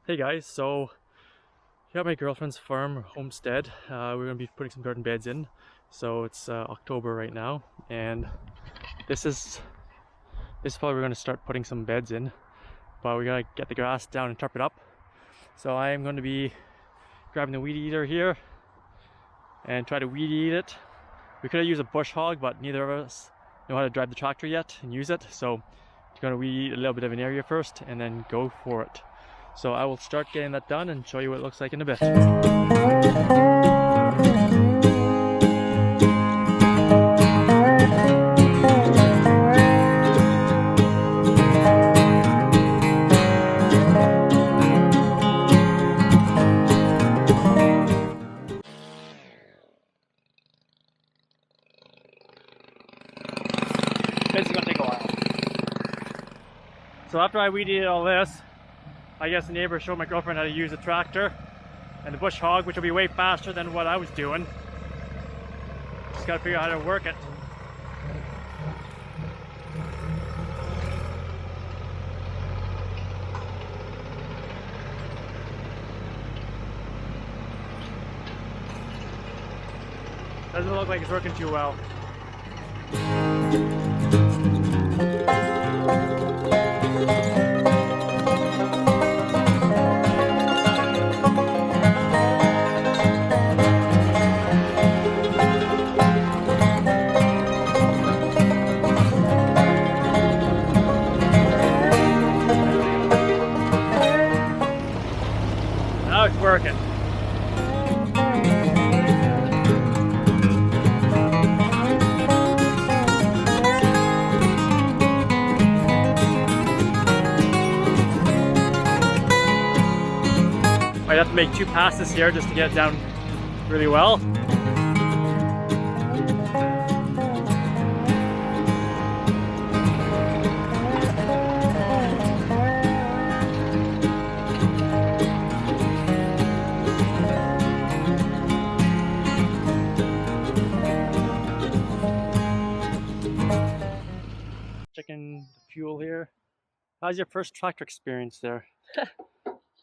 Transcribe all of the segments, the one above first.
Hey guys, so here at my girlfriend's farm, Homestead, we're going to be putting some garden beds in. So it's October right now, and this is probably we're going to start putting some beds in, but we got to get the grass down and tarp it up. So I am going to be grabbing the weed eater here and try to weed eat it. We could have used a bush hog, but neither of us know how to drive the tractor yet and use it, so we're going to weed eat a little bit of an area first and then go for it. So I will start getting that done and show you what it looks like in a bit. This is going to take a while. So after I weed eated all this, I guess the neighbor showed my girlfriend how to use a tractor and the bush hog, which will be way faster than what I was doing. Just gotta figure out how to work it. Doesn't look like it's working too well. Now it's working. Might have to make 2 passes here just to get it down really well. Checking the fuel here. How's your first tractor experience there?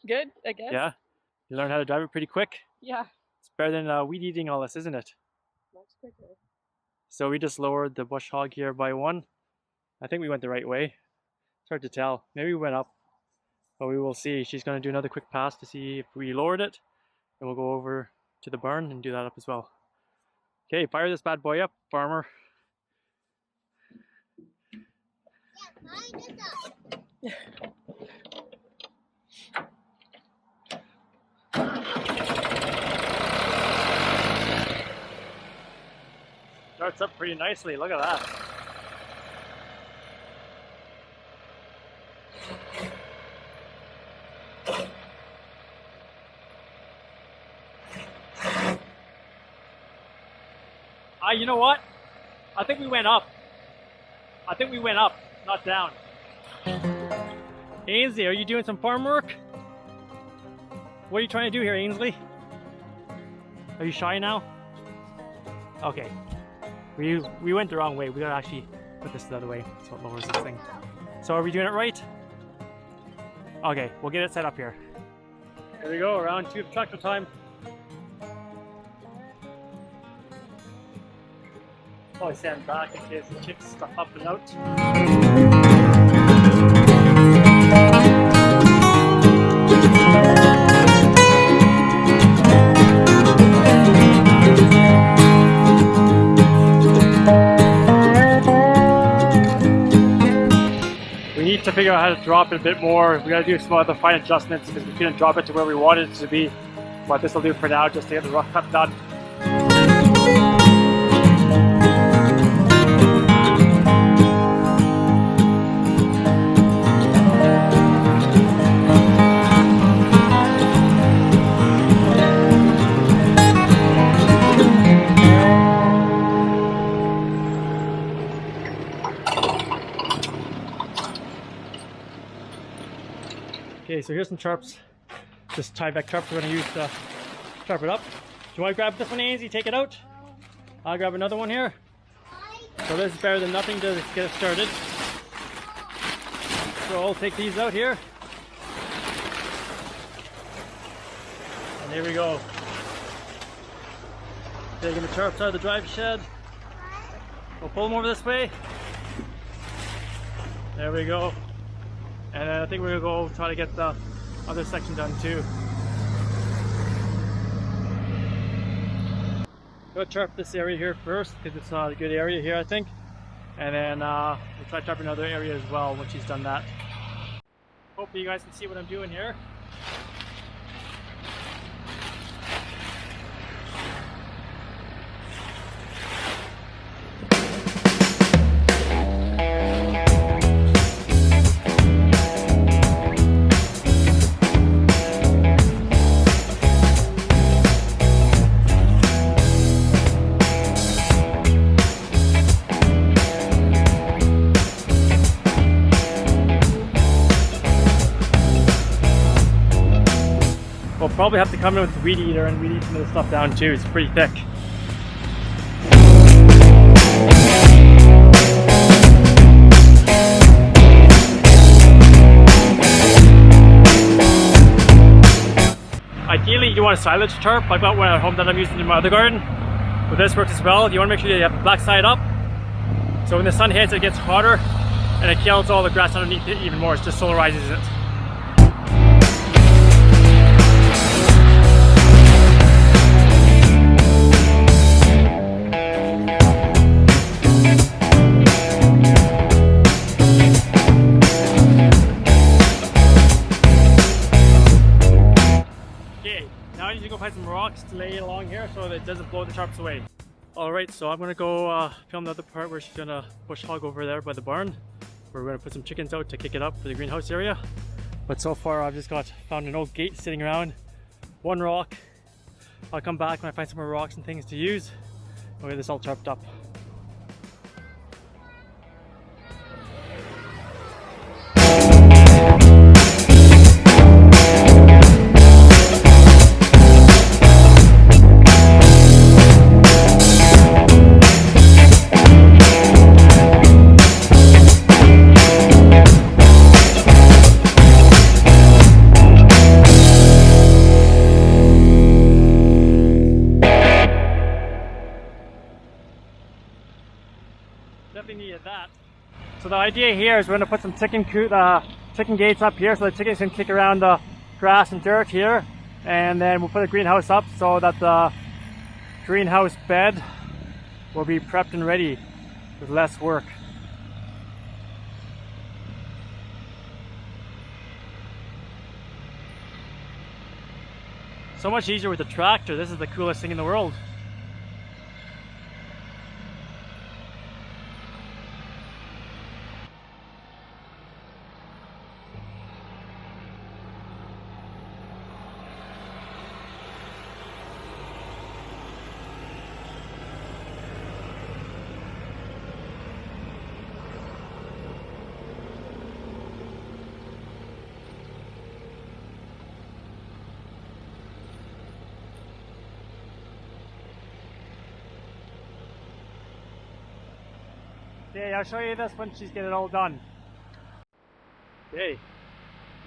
Good, I guess. Yeah? You learned how to drive it pretty quick? Yeah. It's better than weed eating all this, isn't it? Much quicker. So we just lowered the bush hog here by 1. I think we went the right way. It's hard to tell. Maybe we went up, but we will see. She's going to do another quick pass to see if we lowered it, and we'll go over to the barn and do that up as well. Okay, fire this bad boy up, farmer. Starts up pretty nicely, look at that. You know what? I think we went up. I think we went up, not down. Ainsley, are you doing some farm work? What are you trying to do here, Ainsley? Are you shy now? Okay. We went the wrong way. We gotta actually put this the other way so it lowers this thing. So are we doing it right? Okay, we'll get it set up here. Here we go, round 2 of tractor time. Probably stand back in case the chicks stuff up and out. We need to figure out how to drop it a bit more. We gotta do some other fine adjustments because we couldn't drop it to where we wanted it to be. But this will do for now just to get the rough cut done. Okay, so here's some tarps. This tie-back tarp we're going to use to tarp it up. Do you want to grab this one, Ainsley? Take it out. I'll grab another one here. So this is better than nothing to get it started. So I'll take these out here. here we go. Taking the tarps out of the drive shed. We'll pull them over this way. There we go. And I think we're gonna go try to get the other section done too. Go tarp this area here first because it's not a good area here, I think. And then we'll try tarping another area as well when she's done that. Hopefully you guys can see what I'm doing here. We'll probably have to come in with weed eater and weed eat some of the stuff down too. It's pretty thick. Ideally, you want a silage tarp. I've got one at home that I'm using in my other garden, but this works as well. You want to make sure you have the black side up, so when the sun hits, it gets hotter and it kills all the grass underneath it even more. It just solarizes it. Now I need to go find some rocks to lay along here so that it doesn't blow the tarps away. Alright, so I'm going to go film the other part where she's going to push hog over there by the barn. We're going to put some chickens out to kick it up for the greenhouse area. But so far I've just found an old gate sitting around, one rock. I'll come back when I find some more rocks and things to use. We'll get this all tarped up. Definitely needed that. So the idea here is we're going to put some chicken gates up here so the chickens can kick around the grass and dirt here, and then we'll put a greenhouse up so that the greenhouse bed will be prepped and ready with less work. So much easier with the tractor. This is the coolest thing in the world. Okay, I'll show you this when she's getting it all done. Okay,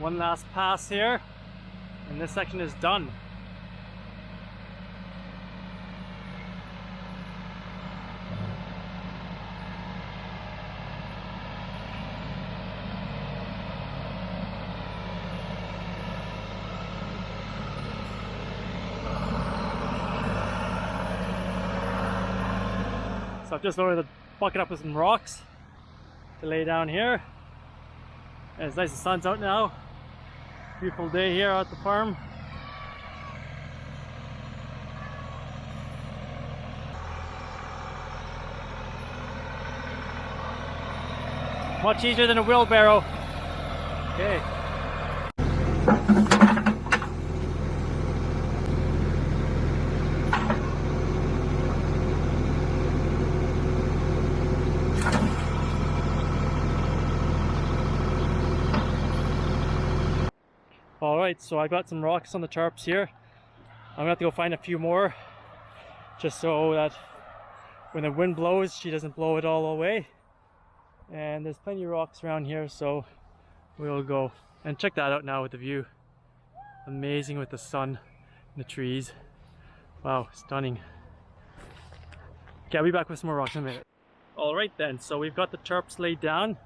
one last pass here, and this section is done. So I've just loaded the bucket up with some rocks to lay down here. And it's nice, the sun's out now. Beautiful day here at the farm. Much easier than a wheelbarrow. Okay. Alright, so I got some rocks on the tarps here. I'm gonna have to go find a few more just so that when the wind blows, she doesn't blow it all away. And there's plenty of rocks around here, so we'll go and check that out now with the view. Amazing with the sun the trees. Wow, stunning. Okay, I'll be back with some more rocks in a minute. Alright then, so we've got the tarps laid down.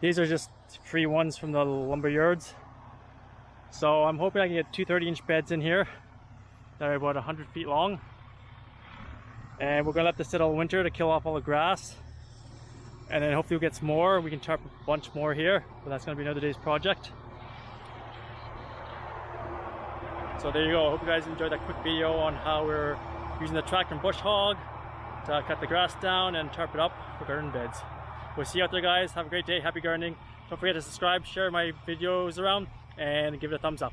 These are just free ones from the lumber yards. So I'm hoping I can get two 30-inch beds in here that are about 100 feet long. And we're gonna let this sit all winter to kill off all the grass. And then hopefully we'll get some more. We can tarp a bunch more here, but that's gonna be another day's project. So there you go. I hope you guys enjoyed that quick video on how we're using the tractor and bush hog to cut the grass down and tarp it up for garden beds. We'll see you out there, guys. Have a great day. Happy gardening. Don't forget to subscribe, share my videos around, and give it a thumbs up.